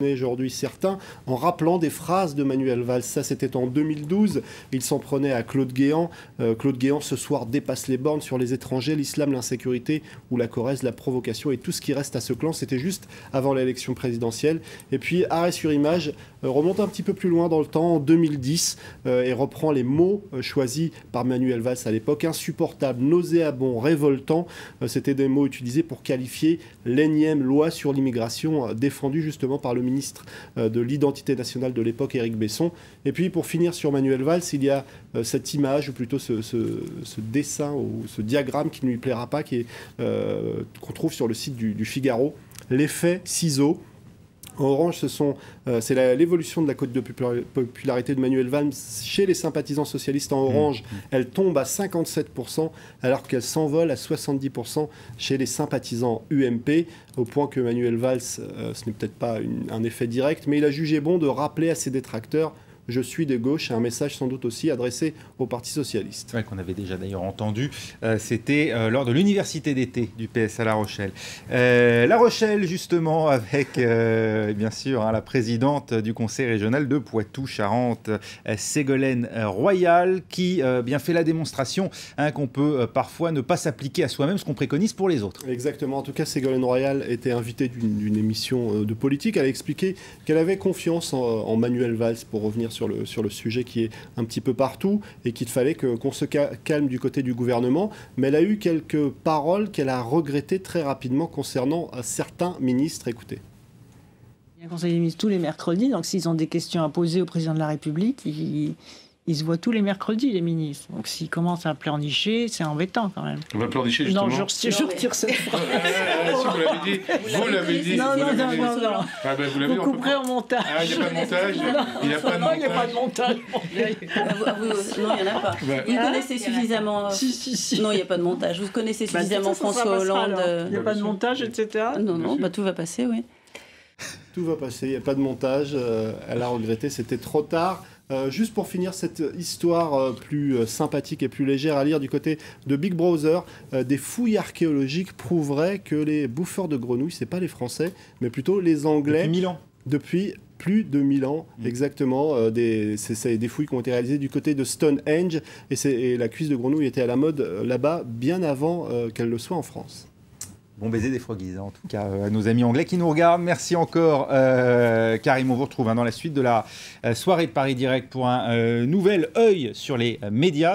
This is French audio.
aujourd'hui certains en rappelant des phrases de Manuel Valls. Ça, c'était en 2012. Il s'en prenait à Claude Guéant. Claude Guéant, ce soir, dépasse les bornes sur les étrangers, l'islam, l'insécurité ou la Corrèze, la provocation et tout ce qui reste à ce clan. C'était juste avant l'élection présidentielle. Et puis, arrêt sur image remonte un petit peu plus loin dans le temps, en 2010, et reprend les mots choisis par Manuel Valls à l'époque. Insupportable, nauséabond, révoltant. C'était des mots utilisés pour qualifier l'énième loi sur l'immigration défendue justement par le ministre de l'identité nationale de l'époque, Éric Besson. Et puis pour finir sur Manuel Valls, il y a cette image, ou plutôt ce dessin ou ce diagramme qui ne lui plaira pas, qu'on trouve sur le site du Figaro. L'effet ciseau. En orange, c'est l'évolution de la cote de popularité de Manuel Valls chez les sympathisants socialistes. En orange, elle tombe à 57%, alors qu'elle s'envole à 70% chez les sympathisants UMP, au point que Manuel Valls, ce n'est peut-être pas un effet direct, mais il a jugé bon de rappeler à ses détracteurs: je suis de gauche, un message sans doute aussi adressé au Parti socialiste. Ouais, qu'on avait déjà d'ailleurs entendu, c'était lors de l'université d'été du PS à La Rochelle. La Rochelle, justement, avec bien sûr la présidente du conseil régional de Poitou-Charentes, Ségolène Royal, qui bien fait la démonstration qu'on peut parfois ne pas s'appliquer à soi-même ce qu'on préconise pour les autres. Exactement. En tout cas, Ségolène Royal était invitée d'une émission de politique. Elle a expliqué qu'elle avait confiance en Manuel Valls pour revenir sur le sujet qui est un petit peu partout et qu'il fallait qu'on se calme du côté du gouvernement. Mais elle a eu quelques paroles qu'elle a regrettées très rapidement concernant certains ministres. Écoutez. Il y a un conseil des ministres tous les mercredis, donc s'ils ont des questions à poser au président de la République, ils se voient tous les mercredis, les ministres. Donc s'ils commencent à pleurnicher, c'est embêtant quand même. On va pleurnicher justement. Non, je retire cette phrase. Si vous l'avez dit, vous l'avez dit. Non. Ah ben, vous l'avez dit. Vous couperez en montage. Ah, il n'y a pas de montage. Il n'y a pas de montage. Non, il n'y a pas de montage. Non, il n'y en a pas. Vous connaissez suffisamment... Si. Non, il n'y a pas de montage. Vous connaissez suffisamment François Hollande. Il n'y a pas de montage, etc. Non, tout va passer, oui. Tout va passer, il n'y a pas de montage. Elle a regretté, c'était trop tard. Juste pour finir cette histoire plus sympathique et plus légère à lire du côté de Big Brother, des fouilles archéologiques prouveraient que les bouffeurs de grenouilles, c'est pas les Français, mais plutôt les Anglais. Depuis 1000 ans. Depuis plus de 1000 ans, exactement. C'est des fouilles qui ont été réalisées du côté de Stonehenge, et la cuisse de grenouille était à la mode là-bas bien avant qu'elle le soit en France. Bon baiser des froggies, en tout cas, à nos amis anglais qui nous regardent. Merci encore, Karim. On vous retrouve dans la suite de la soirée de Paris Direct pour un nouvel œil sur les médias.